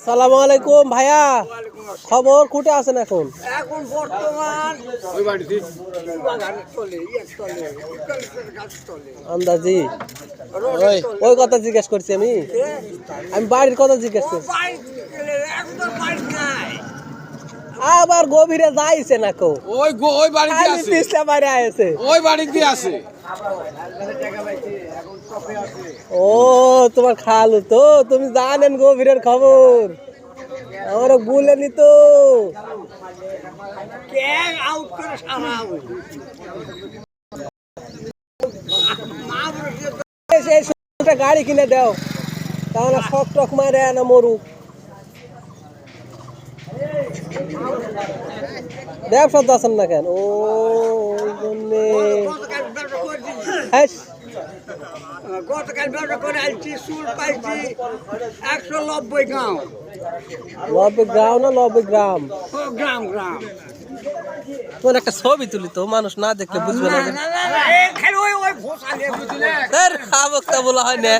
সালামু আলাইকুম ভাইয়া, খবর কোটে আছেন এখন? এখন বর্তমান ওই বাড়িতে আন্দাজি ওই কথা জিজ্ঞেস করছি আমি বাড়ির কথা জিজ্ঞেস করছি। আবার গভীরে যাইছে না কো ওই বাড়িতে আছে, পিছলে বাইরে আছে, ওই বাড়িতে আছে। ও তোমার খালু তো, তুমি জানেন গভীরের খবর, আমার বলেনি তো। গাড়ি কিনে দাও, তাহলে শক টক মারে না মরুক। ব্যবসা আছেন না কেন? ও ওই জন্যে গতকাল ব্যবসা করে আসছি, চুল পাইছি 190 গাঁও। 90 গ্রাম না 90 গ্রাম? গ্রাম গ্রাম। তোমার একটা ছবি তুলি তো, মানুষ না দেখলে বুঝবে না। খালি ওই ভোসালে বুঝলে বলা হয় না।